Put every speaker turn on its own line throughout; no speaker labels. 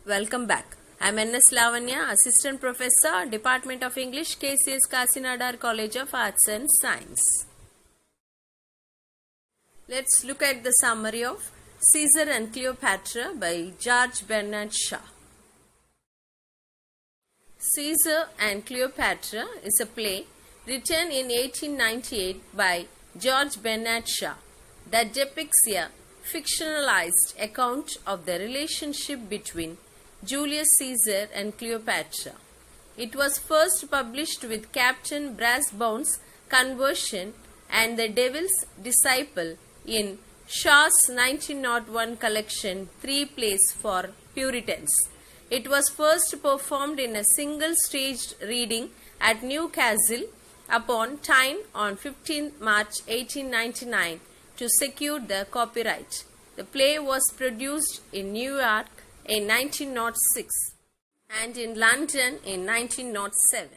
Welcome back. I'm N.S. Lavanya, Assistant Professor, Department of English, KCS Kasinadar College of Arts and Science. Let's look at the summary of Caesar and Cleopatra by George Bernard Shaw. Caesar and Cleopatra is a play written in 1898 by George Bernard Shaw that depicts a fictionalized account of the relationship between Julius Caesar and Cleopatra. It was first published with Captain Brassbound's Conversion and The Devil's Disciple in Shaw's 1901 collection, Three Plays for Puritans. It was first performed in a single staged reading at Newcastle upon Tyne on 15 March 1899 to secure the copyright. The play was produced in New York in 1906 and in London in 1907.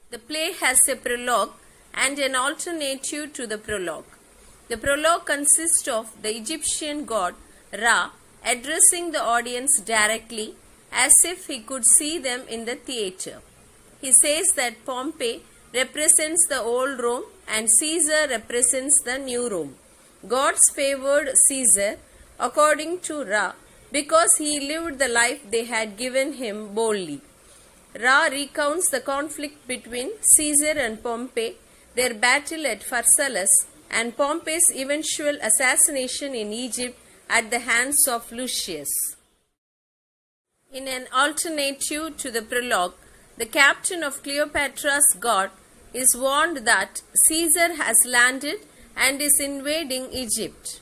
The play has a prologue and an alternative to the prologue. The prologue consists of the Egyptian god Ra addressing the audience directly as if he could see them in the theatre. He says that Pompey represents the old Rome and Caesar represents the new Rome. Gods favored Caesar, according to Ra, because he lived the life they had given him boldly. Ra recounts the conflict between Caesar and Pompey, their battle at Pharsalus, and Pompey's eventual assassination in Egypt at the hands of Lucius. In an alternative to the prologue, the captain of Cleopatra's god is warned that Caesar has landed and is invading Egypt.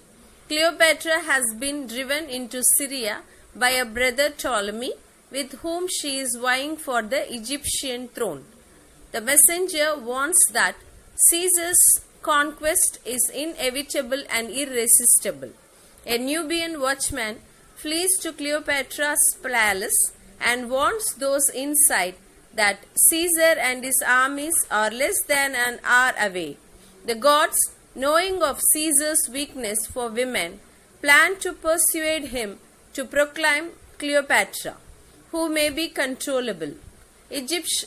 Cleopatra has been driven into Syria by a brother Ptolemy, with whom she is vying for the Egyptian throne. The messenger warns that Caesar's conquest is inevitable and irresistible. A Nubian watchman flees to Cleopatra's palace and warns those inside that Caesar and his armies are less than an hour away. The gods, knowing of Caesar's weakness for women, plan to persuade him to proclaim Cleopatra, who may be controllable, Egypt's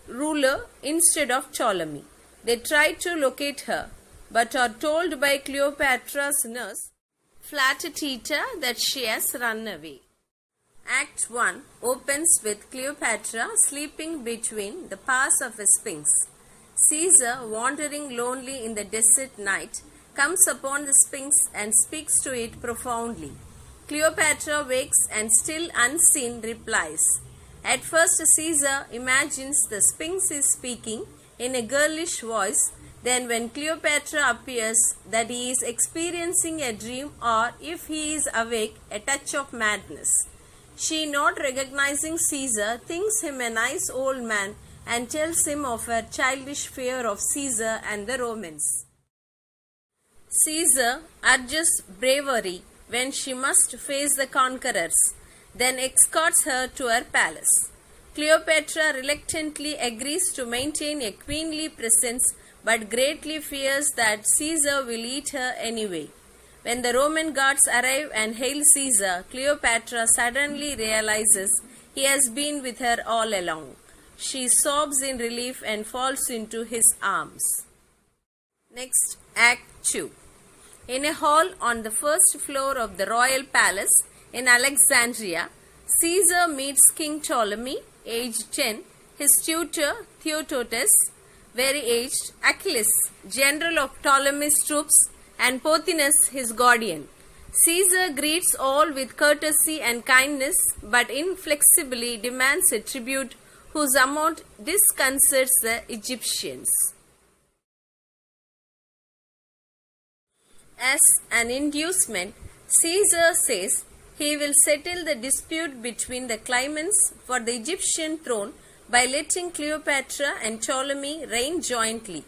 ruler instead of Ptolemy. They try to locate her, but are told by Cleopatra's nurse, Flatatita, that she has run away. Act 1 opens with Cleopatra sleeping between the paws of a sphinx. Caesar, wandering lonely in the desert night, comes upon the sphinx and speaks to it profoundly. Cleopatra wakes and, still unseen, replies. At first Caesar imagines the sphinx is speaking in a girlish voice. Then when Cleopatra appears, that he is experiencing a dream, or if he is awake, a touch of madness. She, not recognizing Caesar, thinks him a nice old man and tells him of her childish fear of Caesar and the Romans. Caesar urges bravery when she must face the conquerors, then escorts her to her palace. Cleopatra reluctantly agrees to maintain a queenly presence, but greatly fears that Caesar will eat her anyway. When the Roman guards arrive and hail Caesar, Cleopatra suddenly realizes he has been with her all along. She sobs in relief and falls into his arms. Next, Act 2. In a hall on the first floor of the royal palace in Alexandria, Caesar meets King Ptolemy, aged 10, his tutor Theodotus, very aged, Achilles, general of Ptolemy's troops, and Pothinus, his guardian. Caesar greets all with courtesy and kindness, but inflexibly demands a tribute whose amount disconcerts the Egyptians. As an inducement, Caesar says he will settle the dispute between the claimants for the Egyptian throne by letting Cleopatra and Ptolemy reign jointly.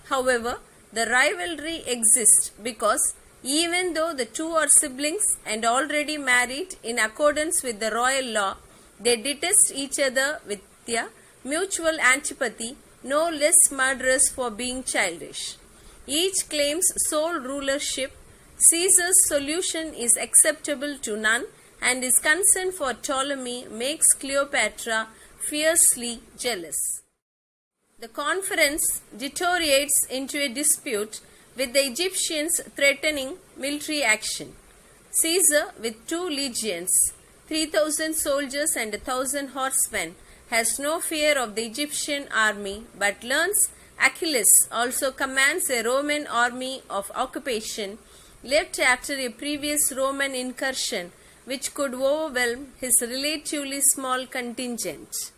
However, the rivalry exists because even though the two are siblings and already married in accordance with the royal law, they detest each other with a mutual antipathy, no less murderous for being childish. Each claims sole rulership. Caesar's solution is acceptable to none, and his concern for Ptolemy makes Cleopatra fiercely jealous. The conference deteriorates into a dispute with the Egyptians threatening military action. Caesar, with 2 legions, 3,000 soldiers and 1,000 horsemen, has no fear of the Egyptian army, but learns Achilles also commands a Roman army of occupation left after a previous Roman incursion which could overwhelm his relatively small contingent.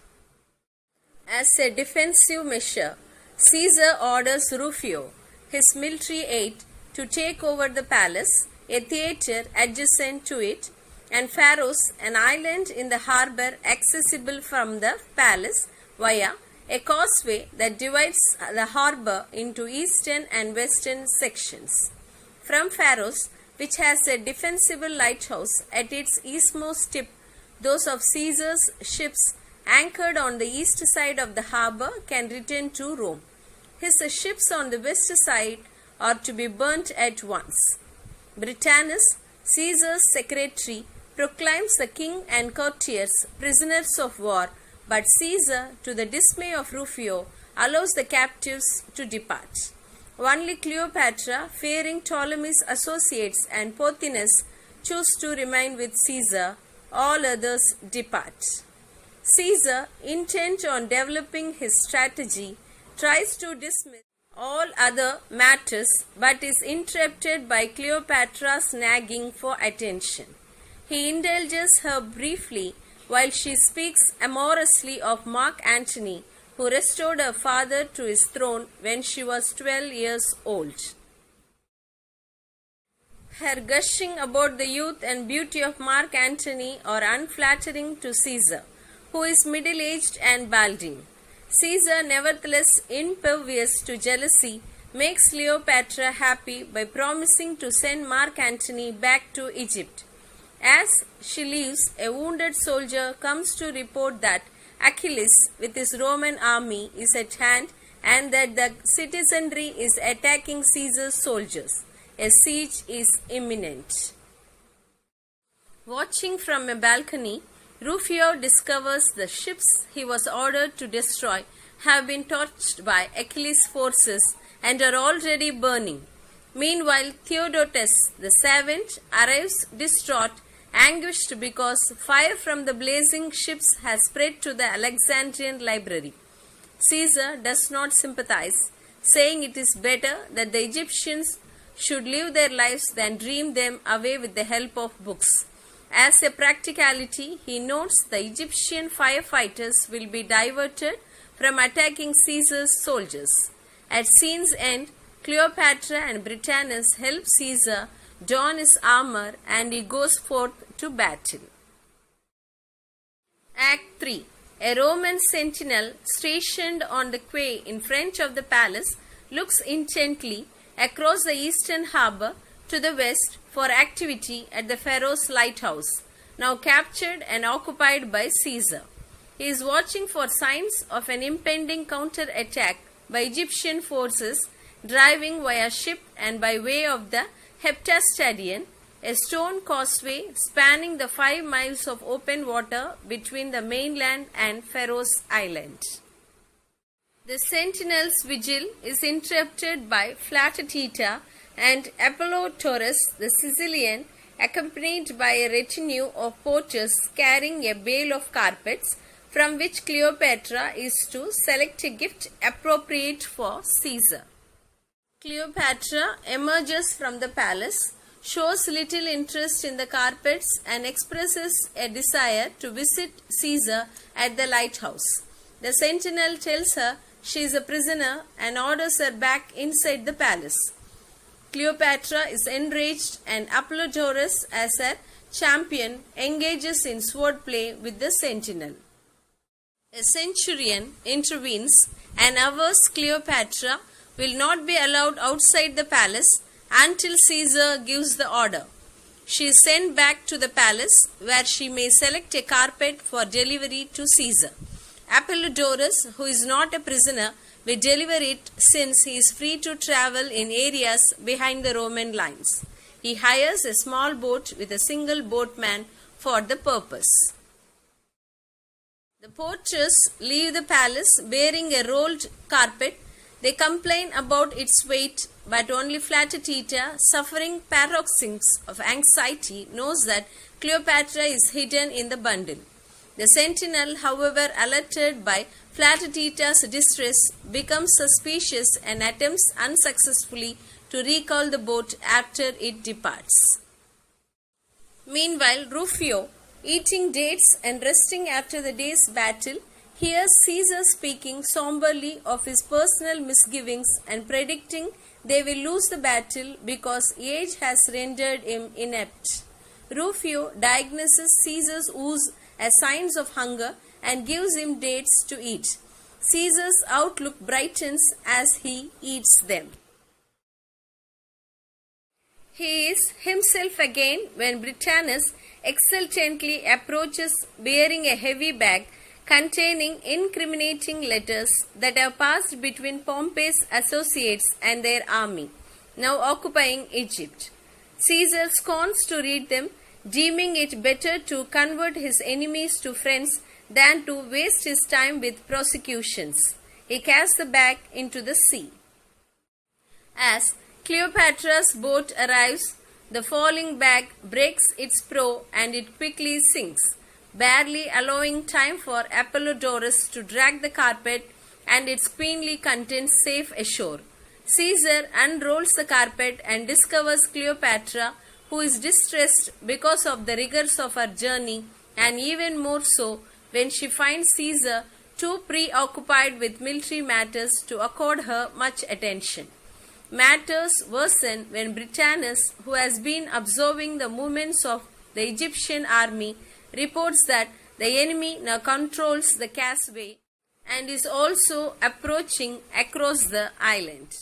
As a defensive measure, Caesar orders Rufio, his military aide, to take over the palace, a theatre adjacent to it, and Pharos, an island in the harbour accessible from the palace via a causeway that divides the harbour into eastern and western sections. From Pharos, which has a defensible lighthouse at its eastmost tip, those of Caesar's ships anchored on the east side of the harbour can return to Rome. His ships on the west side are to be burnt at once. Britannicus, Caesar's secretary, proclaims the king and courtiers prisoners of war, but Caesar, to the dismay of Rufio, allows the captives to depart. Only Cleopatra, fearing Ptolemy's associates and Pothinus, choose to remain with Caesar. All others depart. Caesar, intent on developing his strategy, tries to dismiss all other matters but is interrupted by Cleopatra's nagging for attention. He indulges her briefly while she speaks amorously of Mark Antony, who restored her father to his throne when she was 12 years old. Her gushing about the youth and beauty of Mark Antony are unflattering to Caesar, who is middle-aged and balding. Caesar, nevertheless impervious to jealousy, makes Cleopatra happy by promising to send Mark Antony back to Egypt. As she leaves, a wounded soldier comes to report that Achilles with his Roman army is at hand and that the citizenry is attacking Caesar's soldiers. A siege is imminent. Watching from a balcony, Rufio discovers the ships he was ordered to destroy have been torched by Achilles' forces and are already burning. Meanwhile, Theodotus, the savant, arrives distraught, anguished because fire from the blazing ships has spread to the Alexandrian library. Caesar does not sympathize, saying it is better that the Egyptians should live their lives than dream them away with the help of books. As a practicality, he notes the Egyptian firefighters will be diverted from attacking Caesar's soldiers. At scene's end, Cleopatra and Britannicus help Caesar don his armor and he goes forth to battle. Act 3. A Roman sentinel stationed on the quay in front of the palace looks intently across the eastern harbour to the west for activity at the Pharos lighthouse, now captured and occupied by Caesar. He is watching for signs of an impending counter-attack by Egyptian forces driving via ship and by way of the Heptastadion, a stone causeway spanning the 5 miles of open water between the mainland and Pharos Island. The sentinel's vigil is interrupted by Flatatita and Apollodorus the Sicilian, accompanied by a retinue of porters carrying a bale of carpets, from which Cleopatra is to select a gift appropriate for Caesar. Cleopatra emerges from the palace, shows little interest in the carpets and expresses a desire to visit Caesar at the lighthouse. The sentinel tells her she is a prisoner and orders her back inside the palace. Cleopatra is enraged and Apollodorus, as her champion, engages in swordplay with the sentinel. A centurion intervenes and avers Cleopatra will not be allowed outside the palace until Caesar gives the order. She is sent back to the palace where she may select a carpet for delivery to Caesar. Apollodorus, who is not a prisoner, will deliver it since he is free to travel in areas behind the Roman lines. He hires a small boat with a single boatman for the purpose. The porters leave the palace bearing a rolled carpet. They complain about its weight, but only Flatatita, suffering paroxysms of anxiety, knows that Cleopatra is hidden in the bundle. The sentinel, however, alerted by Flatatita's distress, becomes suspicious and attempts unsuccessfully to recall the boat after it departs. Meanwhile, Rufio, eating dates and resting after the day's battle, hears Caesar speaking somberly of his personal misgivings and predicting they will lose the battle because age has rendered him inept. Rufio diagnoses Caesar's woes as signs of hunger and gives him dates to eat. Caesar's outlook brightens as he eats them. He is himself again when Britannicus exultantly approaches bearing a heavy bag containing incriminating letters that have passed between Pompey's associates and their army, now occupying Egypt. Caesar scorns to read them, deeming it better to convert his enemies to friends than to waste his time with prosecutions. He casts the bag into the sea. As Cleopatra's boat arrives, the falling bag breaks its prow and it quickly sinks, barely allowing time for Apollodorus to drag the carpet and its queenly contents safe ashore. Caesar unrolls the carpet and discovers Cleopatra, who is distressed because of the rigors of her journey, and even more so when she finds Caesar too preoccupied with military matters to accord her much attention. Matters worsen when Britannicus, who has been observing the movements of the Egyptian army, reports that the enemy now controls the causeway and is also approaching across the island.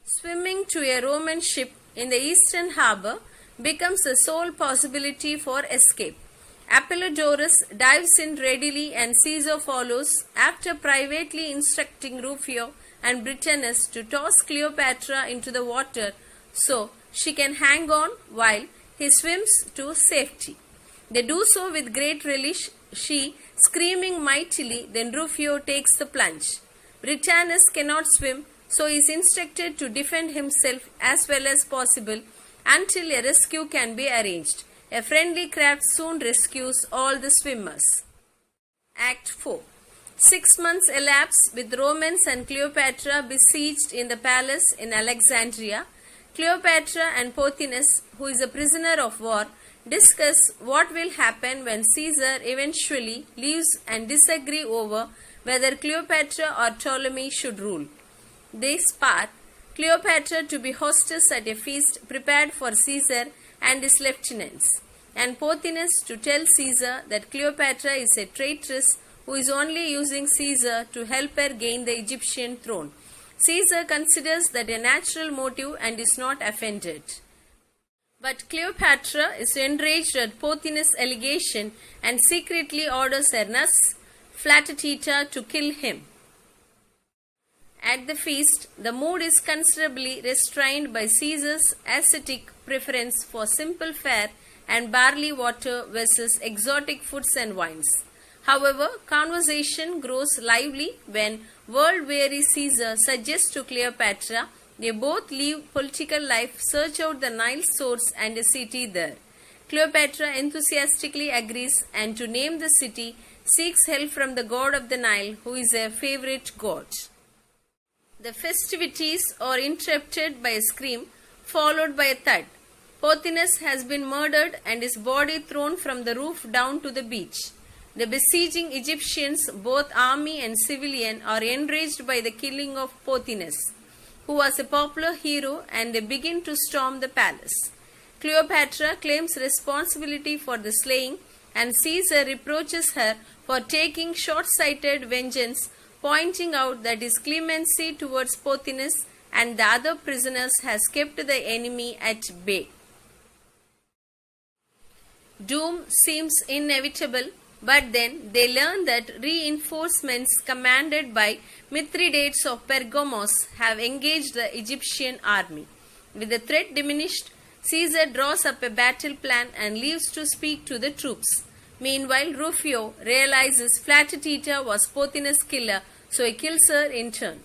Swimming to a Roman ship in the eastern harbor becomes the sole possibility for escape. Apollodorus dives in readily and Caesar follows, after privately instructing Rufio and Britannicus to toss Cleopatra into the water so she can hang on while he swims to safety. They do so with great relish, she screaming mightily. Then Rufio takes the plunge. Britannicus cannot swim, so he is instructed to defend himself as well as possible until a rescue can be arranged. A friendly craft soon rescues all the swimmers. Act 4. 6 months elapse with Romans and Cleopatra besieged in the palace in Alexandria. Cleopatra and Pothinus, who is a prisoner of war, discuss what will happen when Caesar eventually leaves and disagree over whether Cleopatra or Ptolemy should rule. They part, Cleopatra to be hostess at a feast prepared for Caesar and his lieutenants, and Pothinus to tell Caesar that Cleopatra is a traitress who is only using Caesar to help her gain the Egyptian throne. Caesar considers that a natural motive and is not offended. But Cleopatra is enraged at Pothinus' allegation and secretly orders her nurse, Flatatita, to kill him. At the feast, the mood is considerably restrained by Caesar's ascetic preference for simple fare and barley water versus exotic foods and wines. However, conversation grows lively when world-weary Caesar suggests to Cleopatra they both leave political life, search out the Nile source and a city there. Cleopatra enthusiastically agrees and, to name the city, seeks help from the god of the Nile, who is her favorite god. The festivities are interrupted by a scream followed by a thud. Pothinus has been murdered and his body thrown from the roof down to the beach. The besieging Egyptians, both army and civilian, are enraged by the killing of Pothinus, who was a popular hero, and they begin to storm the palace. Cleopatra claims responsibility for the slaying, and Caesar reproaches her for taking short-sighted vengeance, pointing out that his clemency towards Pothinus and the other prisoners has kept the enemy at bay. Doom seems inevitable, but then they learn that reinforcements commanded by Mithridates of Pergamos have engaged the Egyptian army. With the threat diminished, Caesar draws up a battle plan and leaves to speak to the troops. Meanwhile, Rufio realizes Flatatita was Pothinus' killer, so he kills her in turn.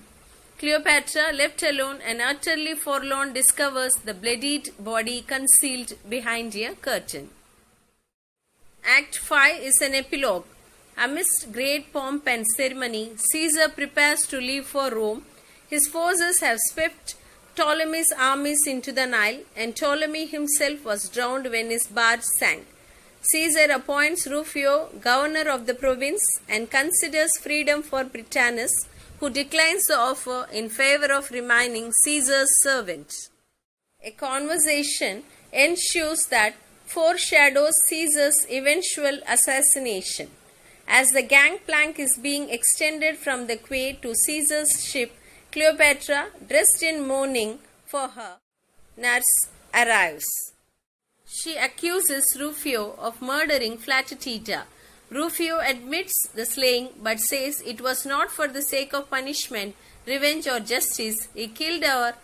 Cleopatra, left alone and utterly forlorn, discovers the bloodied body concealed behind a curtain. Act 5 is an epilogue. Amidst great pomp and ceremony, Caesar prepares to leave for Rome. His forces have swept Ptolemy's armies into the Nile, and Ptolemy himself was drowned when his barge sank. Caesar appoints Rufio governor of the province and considers freedom for Prytanis, who declines the offer in favor of remaining Caesar's servant. A conversation ensues that foreshadows Caesar's eventual assassination. As the gangplank is being extended from the quay to Caesar's ship, Cleopatra, dressed in mourning for her nurse, arrives. She accuses Rufio of murdering Flatatita. Rufio admits the slaying but says it was not for the sake of punishment, revenge or justice. He killed her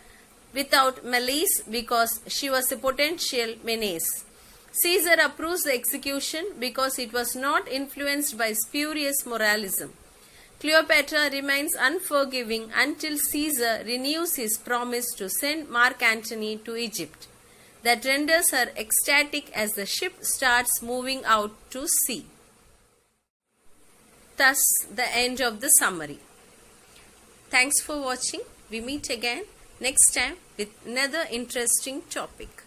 without malice because she was a potential menace. Caesar approves the execution because it was not influenced by spurious moralism. Cleopatra remains unforgiving until Caesar renews his promise to send Mark Antony to Egypt. That renders her ecstatic as the ship starts moving out to sea. Thus, the end of the summary. Thanks for watching. We meet again next time with another interesting topic.